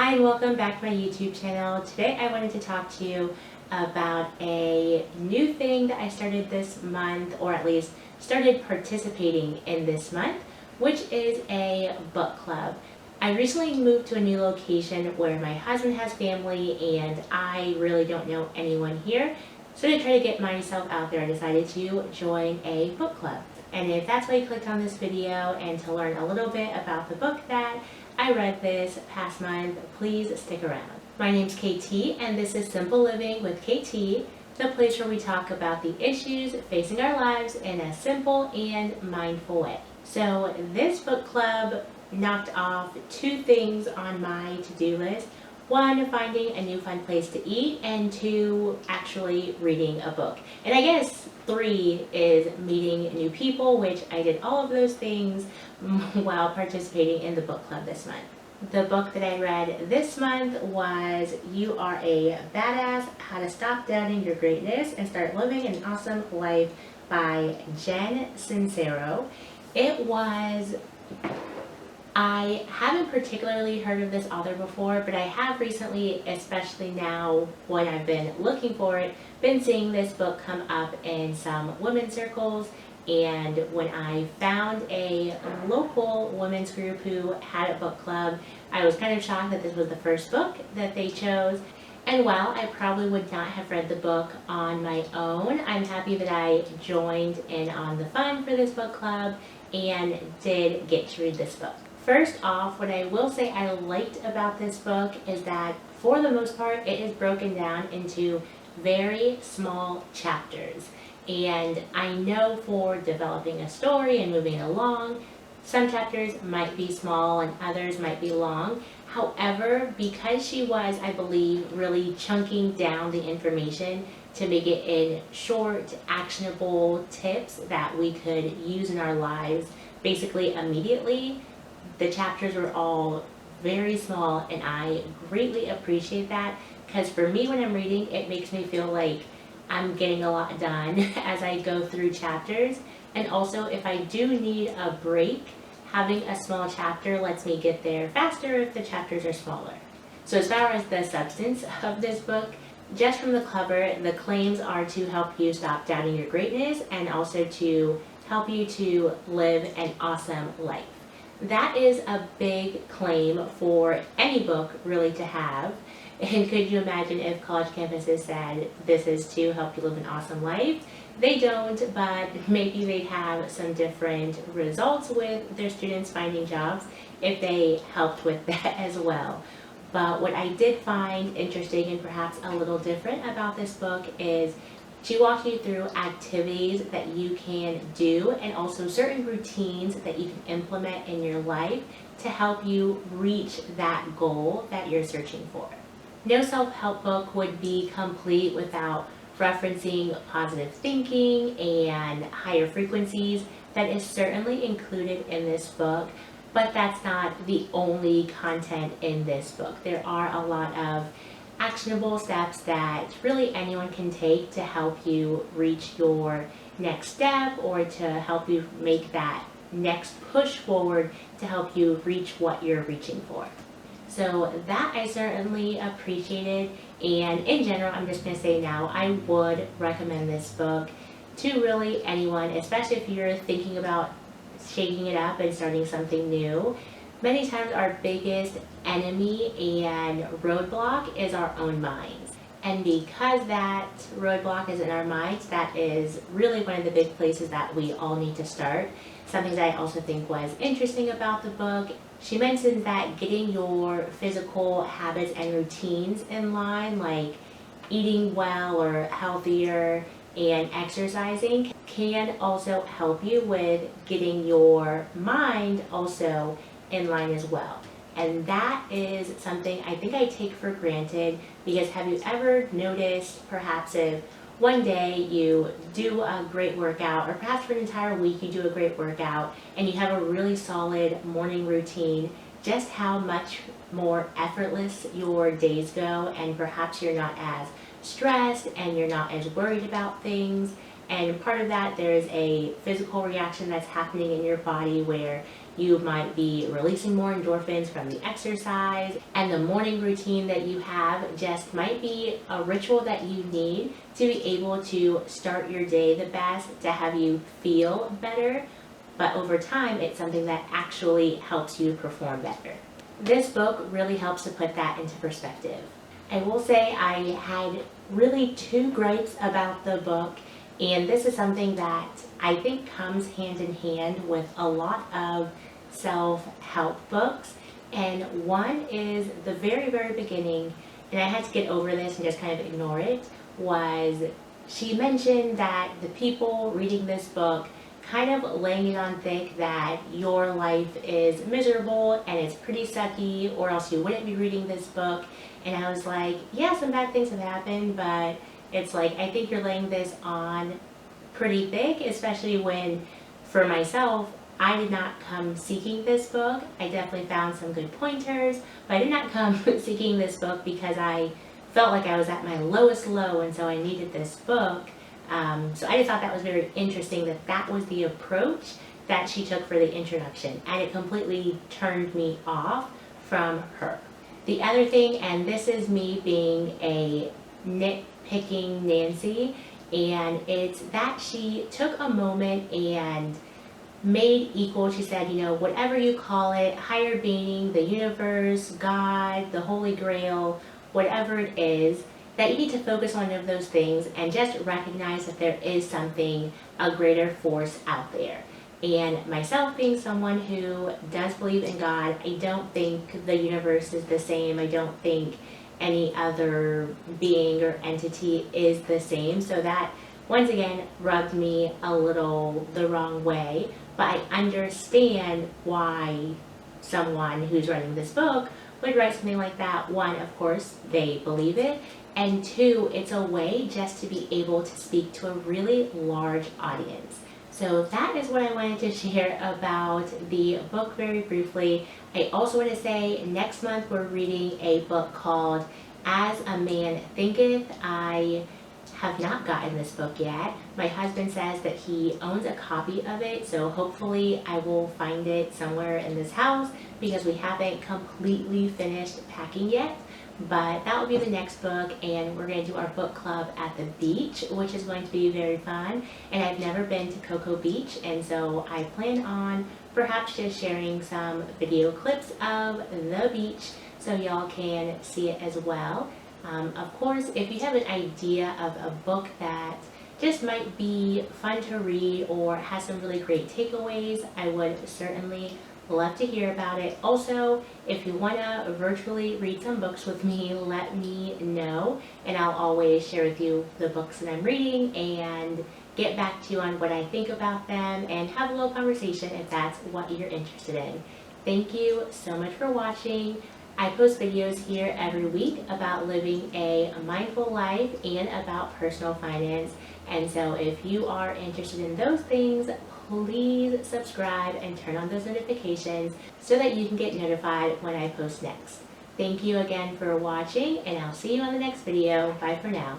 Hi and welcome back to my YouTube channel. Today I wanted to talk to you about a new thing that I started this month, or at least started participating in this month, which is a book club. I recently moved to a new location where my husband has family and I really don't know anyone here. So to try to get myself out there, I decided to join a book club. And if that's why you clicked on this video and to learn a little bit about the book that I read this past month, please stick around. My name's KT and this is Simple Living with KT, the place where we talk about the issues facing our lives in a simple and mindful way. So this book club knocked off two things on my to-do list. One, finding a new fun place to eat, and two, actually reading a book. And I guess three is meeting new people, which I did all of those things while participating in the book club this month. The book that I read this month was You Are a Badass, How to Stop Doubting Your Greatness and Start Living an Awesome Life by Jen Sincero. I haven't particularly heard of this author before, but I have recently, especially now when I've been looking for it, been seeing this book come up in some women's circles. And when I found a local women's group who had a book club, I was kind of shocked that this was the first book that they chose. And while I probably would not have read the book on my own, I'm happy that I joined in on the fun for this book club and did get to read this book. First off, what I will say I liked about this book is that for the most part, it is broken down into very small chapters. And I know for developing a story and moving along, some chapters might be small and others might be long. However, because she was, I believe, really chunking down the information to make it in short, actionable tips that we could use in our lives basically immediately, the chapters were all very small, and I greatly appreciate that because for me, when I'm reading, it makes me feel like I'm getting a lot done as I go through chapters. And also, if I do need a break, having a small chapter lets me get there faster if the chapters are smaller. So as far as the substance of this book, just from the cover, the claims are to help you stop doubting your greatness and also to help you to live an awesome life. That is a big claim for any book really to have. And could you imagine if college campuses said this is to help you live an awesome life? They don't, but maybe they'd have some different results with their students finding jobs if they helped with that as well. But what I did find interesting and perhaps a little different about this book is she walks you through activities that you can do and also certain routines that you can implement in your life to help you reach that goal that you're searching for. No self-help book would be complete without referencing positive thinking and higher frequencies. That is certainly included in this book, but that's not the only content in this book. There are a lot of actionable steps that really anyone can take to help you reach your next step or to help you make that next push forward to help you reach what you're reaching for. So that I certainly appreciated, and in general, I'm just going to say now, I would recommend this book to really anyone, especially if you're thinking about shaking it up and starting something new. Many times our biggest enemy and roadblock is our own minds. And because that roadblock is in our minds, that is really one of the big places that we all need to start. Something that I also think was interesting about the book, she mentioned that getting your physical habits and routines in line, like eating well or healthier and exercising, can also help you with getting your mind also in line as well. And that is something I think I take for granted, because have you ever noticed perhaps if one day you do a great workout, or perhaps for an entire week you do a great workout and you have a really solid morning routine, just how much more effortless your days go, and perhaps you're not as stressed and you're not as worried about things. And part of that, there's a physical reaction that's happening in your body where you might be releasing more endorphins from the exercise, and the morning routine that you have just might be a ritual that you need to be able to start your day the best, to have you feel better, but over time it's something that actually helps you perform better. This book really helps to put that into perspective. I will say I had really two gripes about the book, and this is something that I think comes hand in hand with a lot of self-help books. And one is the very, very beginning, and I had to get over this and just kind of ignore it, was she mentioned that the people reading this book kind of laying it on thick that your life is miserable and it's pretty sucky, or else you wouldn't be reading this book. And I was like, yeah, some bad things have happened, but it's like, I think you're laying this on pretty thick, especially when, for myself, I did not come seeking this book. I definitely found some good pointers, but I did not come seeking this book because I felt like I was at my lowest low, and so I needed this book. So I just thought that was very interesting that that was the approach that she took for the introduction, and it completely turned me off from her. The other thing, and this is me being a nitpicking Nancy, and it's that she took a moment and made equal, she said, you know, whatever you call it, higher being, the universe, God, the Holy Grail, whatever it is, that you need to focus on one of those things and just recognize that there is something, a greater force out there. And myself being someone who does believe in God, I don't think the universe is the same. I don't think any other being or entity is the same. So that, once again, rubbed me a little the wrong way. But I understand why someone who's writing this book would write something like that. One, of course, they believe it. And two, it's a way just to be able to speak to a really large audience. So that is what I wanted to share about the book very briefly. I also want to say next month we're reading a book called As a Man Thinketh. I have not gotten this book yet. My husband says that he owns a copy of it, so hopefully I will find it somewhere in this house because we haven't completely finished packing yet. But that will be the next book, and we're going to do our book club at the beach, which is going to be very fun. And I've never been to Cocoa Beach, and so I plan on perhaps just sharing some video clips of the beach so y'all can see it as well. Of course, if you have an idea of a book that just might be fun to read or has some really great takeaways, I would certainly love to hear about it. Also, if you want to virtually read some books with me, let me know, and I'll always share with you the books that I'm reading and get back to you on what I think about them and have a little conversation if that's what you're interested in. Thank you so much for watching. I post videos here every week about living a mindful life and about personal finance, and so if you are interested in those things, please subscribe and turn on those notifications so that you can get notified when I post next. Thank you again for watching, and I'll see you on the next video. Bye for now.